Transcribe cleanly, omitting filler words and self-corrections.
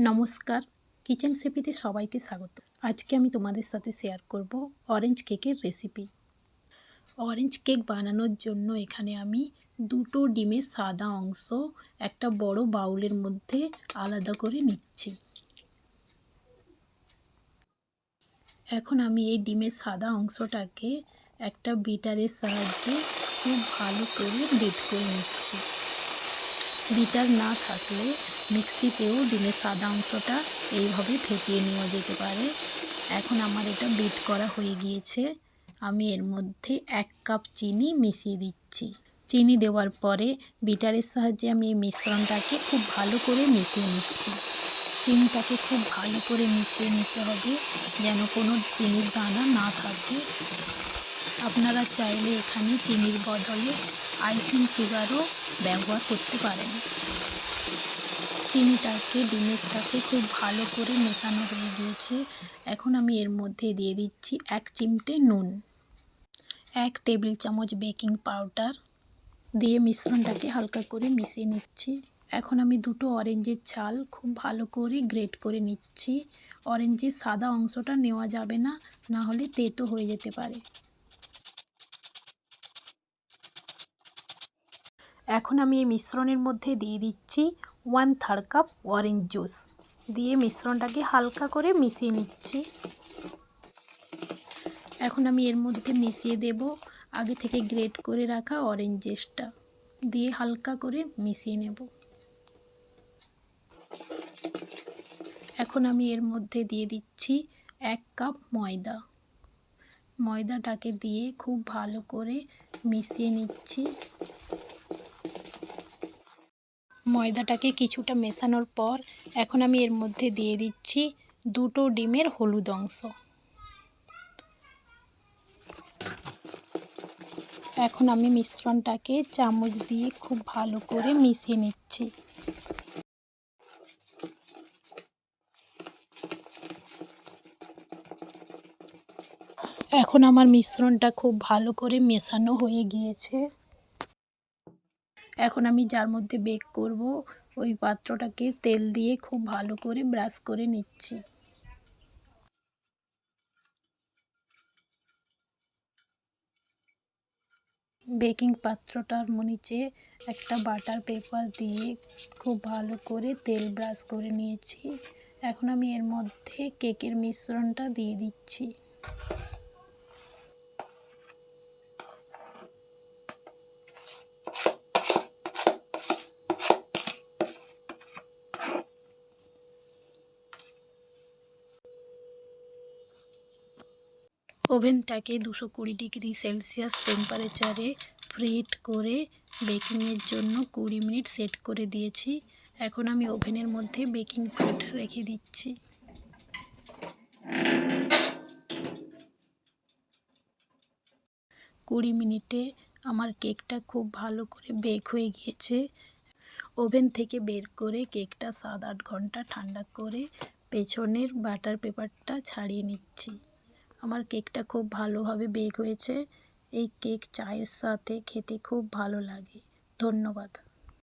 নমস্কার, কিচেন শেফিতে সবাইকে স্বাগত। আজকে আমি তোমাদের সাথে শেয়ার করব অরেঞ্জ কেকের রেসিপি। অরেঞ্জ কেক বানানোর জন্য এখানে আমি দুটো ডিমের সাদা অংশ একটা বড় বাউলের মধ্যে আলাদা করে নিচ্ছি। এখন আমি এই ডিমের সাদা অংশটাকে একটা বিটারের সাহায্যে খুব ভালো করে বিট করে নিচ্ছি। বিটার না থাকলে মিক্সিতেও ডিমের সাদা অংশটা এইভাবে ফেটিয়ে নেওয়া যেতে পারে। এখন আমার এটা বিট করা হয়ে গিয়েছে। আমি এর মধ্যে 1 কাপ চিনি মিশিয়ে দিচ্ছি। চিনি দেওয়ার পরে বিটারের সাহায্যে আমি এই মিশ্রণটাকে খুব ভালো করে মিশিয়ে নিচ্ছি। চিনিটাকে খুব ভালো করে মিশিয়ে নিতে হবে যেন কোনো চিনির দানা না থাকে। আপনারা চাইলে এখানে চিনির বদলে আইসিং সুগারও ব্যবহার করতে পারেন। চিনিটাকে ডিমের সাথে খুব ভালো করে মেশানো হয়ে গিয়েছে। এখন আমি এর মধ্যে দিয়ে দিচ্ছি 1 চিমটে নুন, 1 টেবিল চামচ বেকিং পাউডার দিয়ে মিশ্রণটাকে হালকা করে মিশিয়ে নিচ্ছি। এখন আমি দুটো অরেঞ্জের ছাল খুব ভালো করে গ্রেট করে নিচ্ছি। অরেঞ্জের সাদা অংশটা নেওয়া যাবে না, না হলে তেতো হয়ে যেতে পারে। এখন আমি এই মিশ্রণের মধ্যে দিয়ে দিচ্ছি 1/3 কাপ অরেঞ্জ জুস দিয়ে মিশ্রণটাকে হালকা করে মিশিয়ে নিচ্ছি। এখন আমি এর মধ্যে মিশিয়ে দেব আগে থেকে গ্রেট করে রাখা অরেঞ্জ জুসটা দিয়ে হালকা করে মিশিয়ে নেব। এখন আমি এর মধ্যে দিয়ে দিচ্ছি 1 কাপ ময়দা। ময়দাটাকে দিয়ে খুব ভালো করে মিশিয়ে নিচ্ছি। ময়দাটাকে কিছুটা মেশানোর পর এখন আমি এর মধ্যে দিয়ে দিচ্ছি দুটো ডিমের হলুদ অংশ। এখন আমি মিশ্রণটাকে চামচ দিয়ে খুব ভালো করে মিশিয়ে নিচ্ছি। এখন আমার মিশ্রণটা খুব ভালো করে মেশানো হয়ে গিয়েছে। এখন আমি যার মধ্যে বেক করব ওই পাত্রটাকে তেল দিয়ে খুব ভালো করে ব্রাশ করে নিচ্ছি। বেকিং পাত্রটার নিচে একটা বাটার পেপার দিয়ে খুব ভালো করে তেল ব্রাশ করে নিয়েছি। এখন আমি এর মধ্যে কেকের মিশ্রণটা দিয়ে দিচ্ছি। ওভেনটাকে 220 ডিগ্রি সেলসিয়াস টেম্পারেচারে প্রিহিট করে বেকিংয়ের জন্য 20 মিনিট সেট করে দিয়েছি। এখন আমি ওভেনের মধ্যে বেকিং প্লেট রেখে দিচ্ছি। কুড়ি মিনিটে আমার কেকটা খুব ভালো করে বেক হয়ে গিয়েছে। ওভেন থেকে বের করে কেকটা 7-8 ঘন্টা ঠান্ডা করে পেছনের বাটার পেপারটা ছাড়িয়ে নিচ্ছি। আমার কেকটা খুব ভালোভাবে বেক হয়েছে। এই কেক চায়ের সাথে খেতে খুব ভালো লাগে। ধন্যবাদ।